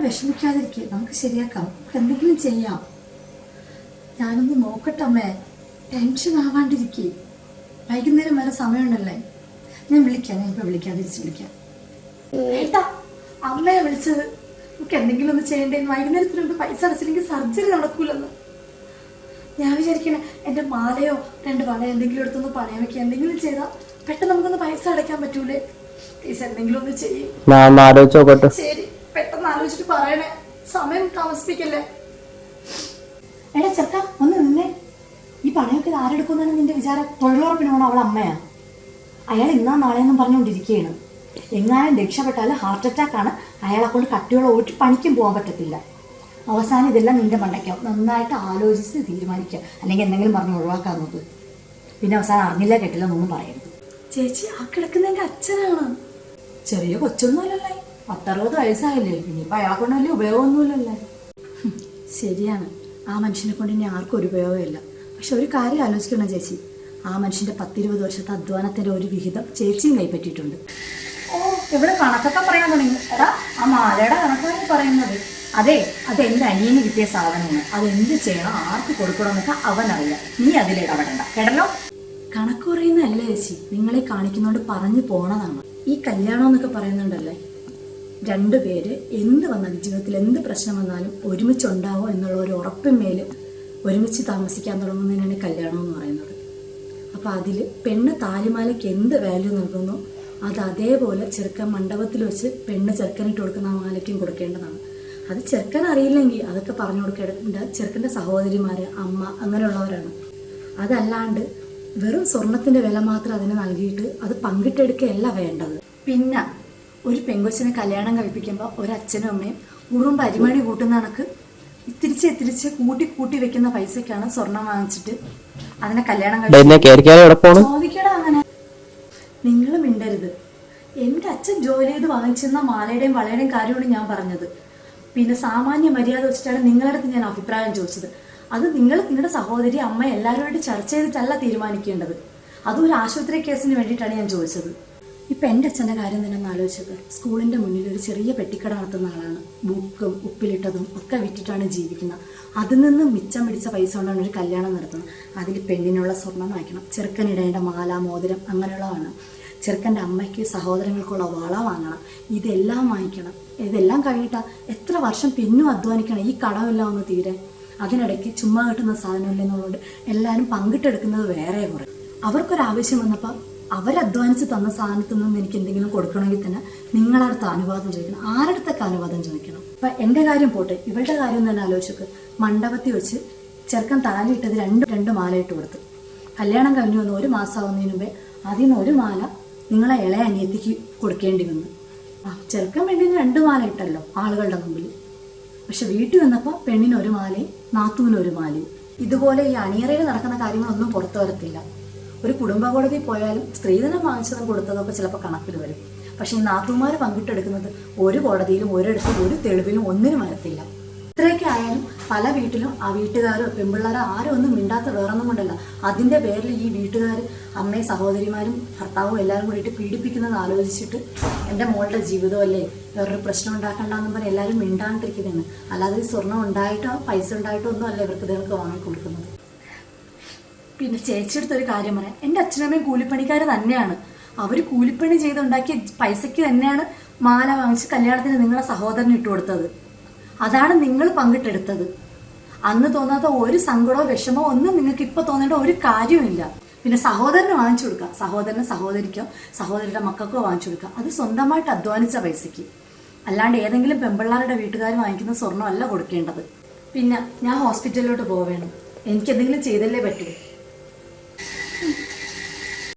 വിഷമിക്കാതിരിക്കുക, നമുക്ക് ശരിയാക്കാം, നമുക്ക് എന്തെങ്കിലും ചെയ്യാം. ഞാനൊന്ന് നോക്കട്ടെ അമ്മേ, ടെൻഷൻ ആവാണ്ടിരിക്കേ. വൈകുന്നേരം വരെ സമയമുണ്ടല്ലേ, ഞാൻ വിളിക്കാം, ഞാൻ ഇപ്പൊ വിളിക്കാം, തിരിച്ച് വിളിക്കാം. ഏട്ടാ, അമ്മയെ വിളിച്ചത് നമുക്ക് എന്തെങ്കിലും ഒന്ന് ചെയ്യണ്ടേന്ന്. വൈകുന്നേരത്തിന് മുമ്പ് പൈസ അടച്ചില്ലെങ്കിൽ സർജറി നടക്കൂലെന്ന് ഞാൻ വിചാരിക്കണേ. എൻ്റെ മാലയോ 2 വളയോ എന്തെങ്കിലും എടുത്തൊന്ന് പണയം വെക്കുക, എന്തെങ്കിലും ചെയ്താൽ പെട്ടെന്ന് നമുക്കൊന്ന് പൈസ അടയ്ക്കാൻ പറ്റൂലേ. പ്ലീസ് എന്തെങ്കിലും ഒന്ന് ചെയ്യും. ശരി, പെട്ടെന്ന് ആലോചിച്ചിട്ട് പറയണേ, സമയം താമസിപ്പിക്കല്ലേ. എടാ ചെറുക്ക, ഒന്ന് നിന്നേ. ഈ പണയൊക്കെ ആരെടുക്കുന്നാണ് നിന്റെ വിചാരം? തൊഴിലുറപ്പിനാണോ അവളെ അമ്മയാ? അയാൾ ഇന്നാ നാളെയൊന്നും പറഞ്ഞുകൊണ്ടിരിക്കുകയാണ്. എങ്ങാനും രക്ഷപ്പെട്ടാൽ ഹാർട്ട് അറ്റാക്കാണ്. അയാളെ കൊണ്ട് കട്ടിയോളം ഓട്ടി പണിക്കും പോകാൻ പറ്റത്തില്ല. അവസാനം ഇതെല്ലാം നിന്റെ മണ്ടയ്ക്കാവും. നന്നായിട്ട് ആലോചിച്ച് തീരുമാനിക്കുക, അല്ലെങ്കിൽ എന്തെങ്കിലും പറഞ്ഞ് ഒഴിവാക്കാൻ നോക്ക്. പിന്നെ അവസാനം അറിഞ്ഞില്ല കേട്ടില്ല എന്നൊന്നും പറയരുത്. ചേച്ചി, ആ കിടക്കുന്ന എൻ്റെ അച്ഛനാണ്. ചെറിയ കൊച്ചൊന്നുമല്ലല്ലേ, 10-60 വയസ്സായില്ലേ. ഇനിയിപ്പോൾ അയാളെ കൊണ്ട് വലിയ ഉപയോഗമൊന്നുമില്ലല്ലേ. ശരിയാണ്, ആ മനുഷ്യനെ കൊണ്ട് ഇനി ആർക്കും ഒരു ഉപയോഗമില്ല. പക്ഷെ ഒരു കാര്യം ആലോചിക്കണം ചേച്ചി, ആ മനുഷ്യൻ്റെ 10-20 വർഷത്തെ അധ്വാനത്തിൻ്റെ ഒരു വിഹിതം ചേച്ചിയും കൈപ്പറ്റിയിട്ടുണ്ട്. ഓ, ഇവിടെ കണക്കൊക്കെ പറയാൻ തുടങ്ങി. എടാ, ആ മാലയുടെ കണക്കാണ് പറയുന്നത്. അതെ, അത് എൻ്റെ അനിയന് കിട്ടിയ സാധനമാണ്. അതെന്ത് ചെയ്യണം, ആർക്ക് കൊടുക്കണമെന്നൊക്കെ അവനറിയാം. നീ അതിലിടപെടണ്ട കേട്ടല്ലോ. കണക്ക് പറയുന്നതല്ലേ ചേച്ചി, നിങ്ങളെ കാണിക്കുന്നോണ്ട് പറഞ്ഞു പോണതാണ്. ഈ കല്യാണം എന്നൊക്കെ പറയുന്നുണ്ടല്ലേ, 2 പേര് എന്ത് വന്നാലും ജീവിതത്തിൽ എന്ത് പ്രശ്നം വന്നാലും ഒരുമിച്ചുണ്ടാവും എന്നുള്ള ഒരു ഉറപ്പിന്മേൽ ഒരുമിച്ച് താമസിക്കാൻ തുടങ്ങുന്നതിനാണ് കല്യാണം എന്ന് പറയുന്നത്. അപ്പോൾ അതിൽ പെണ്ണ് താലിമാലയ്ക്ക് എന്ത് വാല്യൂ നൽകുന്നു അത് അതേപോലെ ചെറുക്കൻ മണ്ഡപത്തിൽ വെച്ച് പെണ്ണ് ചെറുക്കനിട്ട് കൊടുക്കുന്ന മാലയ്ക്കും കൊടുക്കേണ്ടതാണ്. അത് ചെറുക്കൻ അറിയില്ലെങ്കിൽ അതൊക്കെ പറഞ്ഞു കൊടുക്കേണ്ട ചെറുക്കൻ്റെ സഹോദരിമാർ, അമ്മ, അങ്ങനെയുള്ളവരാണ്. അതല്ലാണ്ട് വെറും സ്വർണത്തിൻ്റെ വില മാത്രം അതിന് നൽകിയിട്ട് അത് പങ്കിട്ടെടുക്കുകയല്ല വേണ്ടത്. പിന്നെ ഒരു പെങ്കൊച്ചിനെ കല്യാണം കഴിപ്പിക്കുമ്പോൾ ഒരച്ഛനും അമ്മയും ഉറുമ്പ് അരിമണി കൂട്ടുന്ന കണക്ക് തിരിച്ച് കൂട്ടി വെക്കുന്ന പൈസക്കാണ് സ്വർണം വാങ്ങിച്ചിട്ട് അതിനെ കല്യാണം ചോദിക്കടാ. അങ്ങനെ നിങ്ങൾ മിണ്ടരുത്. എൻ്റെ അച്ഛൻ ജോലി ചെയ്ത് വാങ്ങിച്ചിരുന്ന മാലയുടെയും വളയുടെയും കാര്യമാണ് ഞാൻ പറഞ്ഞത്. പിന്നെ സാമാന്യ മര്യാദ വെച്ചിട്ടാണ് നിങ്ങളുടെ അടുത്ത് ഞാൻ അഭിപ്രായം ചോദിച്ചത്. അത് നിങ്ങൾ നിങ്ങളുടെ സഹോദരി, അമ്മ എല്ലാവരുമായിട്ട് ചർച്ച ചെയ്തിട്ടല്ല തീരുമാനിക്കേണ്ടത്. അതും ഒരു ആശുപത്രി കേസിന് വേണ്ടിയിട്ടാണ് ഞാൻ ചോദിച്ചത്. ഇപ്പം എൻ്റെ അച്ഛൻ്റെ കാര്യം തന്നെ ഒന്ന് ആലോചിച്ചത്. സ്കൂളിൻ്റെ മുന്നിൽ ഒരു ചെറിയ പെട്ടിക്കട നടത്തുന്ന ആളാണ്. ബുക്കും ഉപ്പിലിട്ടതും ഒക്കെ വിറ്റിട്ടാണ് ജീവിക്കുന്നത്. അതിൽ നിന്നും മിച്ചം പിടിച്ച പൈസ കൊണ്ടാണ് ഒരു കല്യാണം നടത്തുന്നത്. അതിൽ പെണ്ണിനുള്ള സ്വർണം വാങ്ങിക്കണം, ചെറുക്കനിടേണ്ട മാല, മോതിരം അങ്ങനെയുള്ള വേണം, ചെറുക്കൻ്റെ അമ്മയ്ക്ക് സഹോദരങ്ങൾക്കുള്ള വള വാങ്ങണം, ഇതെല്ലാം വാങ്ങിക്കണം. ഇതെല്ലാം കഴിഞ്ഞിട്ടാൽ എത്ര വർഷം പിന്നും അധ്വാനിക്കണം ഈ കടമെല്ലാം ഒന്ന് തീരാൻ. അതിനിടയ്ക്ക് ചുമ്മാ കിട്ടുന്ന സാധനമില്ലെന്നുള്ളത് എല്ലാവരും പങ്കിട്ടെടുക്കുന്നത് വേറെ കുറേ. അവർക്കൊരാവശ്യം വന്നപ്പോൾ അവരധ്വാനിച്ച് തന്ന സാധനത്തിൽ നിന്ന് എനിക്ക് എന്തെങ്കിലും കൊടുക്കണമെങ്കിൽ തന്നെ നിങ്ങളടുത്ത് അനുവാദം ചോദിക്കണം. ആരടുത്തൊക്കെ അനുവാദം ചോദിക്കണം. അപ്പം എൻ്റെ കാര്യം പോട്ടെ, ഇവളുടെ കാര്യം തന്നെ ആലോചിച്ചൊക്കെ. മണ്ഡപത്തിൽ വെച്ച് ചെറുക്കൻ താലിയിട്ടത് 2 മാല ഇട്ട് കൊടുത്ത്. കല്യാണം കഴിഞ്ഞു വന്ന് 1 മാസമാവുന്നതിന് മുമ്പേ അതിൽ നിന്ന് 1 മാല നിങ്ങളെ ഇളയ അനിയത്തിക്ക് കൊടുക്കേണ്ടി വന്നു. ചെറുക്കൻ പെണ്ണിന് 2 മാല ഇട്ടല്ലോ ആളുകളുടെ മുമ്പിൽ. പക്ഷെ വീട്ടിൽ വന്നപ്പോൾ പെണ്ണിന് 1 മാലയും നാത്തൂന് 1 മാലയും. ഇതുപോലെ ഈ അണിയറയിൽ നടക്കുന്ന കാര്യങ്ങളൊന്നും പുറത്തു വരത്തില്ല. ഒരു കുടുംബ കോടതിയിൽ പോയാലും സ്ത്രീധനം വാങ്ങിച്ചതും കൊടുത്തതൊക്കെ ചിലപ്പോൾ കണക്കിൽ വരും. പക്ഷെ ഈ നാത്തൂമാർ പങ്കിട്ടെടുക്കുന്നത് ഒരു കോടതിയിലും ഒരിടത്തും ഒരു തെളിവിലും ഒന്നിനും വരത്തില്ല. ഇത്രയൊക്കെ ആയാലും പല വീട്ടിലും ആ വീട്ടുകാരോ പെൺപിള്ളേരോ ആരും ഒന്നും മിണ്ടാത്ത വേറൊന്നും കൊണ്ടല്ല. അതിൻ്റെ പേരിൽ ഈ വീട്ടുകാർ അമ്മയും സഹോദരിമാരും ഭർത്താവും എല്ലാവരും കൂടിയിട്ട് പീഡിപ്പിക്കുന്നത് ആലോചിച്ചിട്ട് എൻ്റെ മോളുടെ ജീവിതമല്ലേ, വേറൊരു പ്രശ്നം ഉണ്ടാക്കണ്ടെന്നും പറഞ്ഞ് എല്ലാവരും മിണ്ടാണ്ടിരിക്കുന്നതാണ്. അല്ലാതെ സ്വർണ്ണം ഉണ്ടായിട്ടോ പൈസ ഉണ്ടായിട്ടോ ഒന്നും അല്ല ഇവർക്ക് ഇതൊക്കെ വാങ്ങിക്കൊടുക്കുന്നത്. പിന്നെ ചേച്ചിയെടുത്തൊരു കാര്യം പറയാം, എൻ്റെ അച്ഛനമ്മയും കൂലിപ്പണിക്കാർ തന്നെയാണ്. അവർ കൂലിപ്പണി ചെയ്തുണ്ടാക്കിയ പൈസയ്ക്ക് തന്നെയാണ് മാല വാങ്ങിച്ച് കല്യാണത്തിന് നിങ്ങളുടെ സഹോദരന് ഇട്ട് കൊടുത്തത്. അതാണ് നിങ്ങൾ പങ്കിട്ടെടുത്തത്. അന്ന് തോന്നാത്ത ഒരു സങ്കടമോ വിഷമോ ഒന്നും നിങ്ങൾക്ക് ഇപ്പോൾ തോന്നേണ്ട ഒരു കാര്യവുമില്ല. പിന്നെ സഹോദരന് വാങ്ങിച്ചു കൊടുക്കുക, സഹോദരന് സഹോദരിക്കോ സഹോദരിയുടെ മക്കൾക്കോ വാങ്ങിച്ചു കൊടുക്കുക. അത് സ്വന്തമായിട്ട് അധ്വാനിച്ച പൈസയ്ക്ക്, അല്ലാണ്ട് ഏതെങ്കിലും പെൺപിള്ളാരുടെ വീട്ടുകാർ വാങ്ങിക്കുന്ന സ്വർണ്ണമല്ല കൊടുക്കേണ്ടത്. പിന്നെ ഞാൻ ഹോസ്പിറ്റലിലോട്ട് പോവേണം, എനിക്കെന്തെങ്കിലും ചെയ്തല്ലേ പറ്റൂ.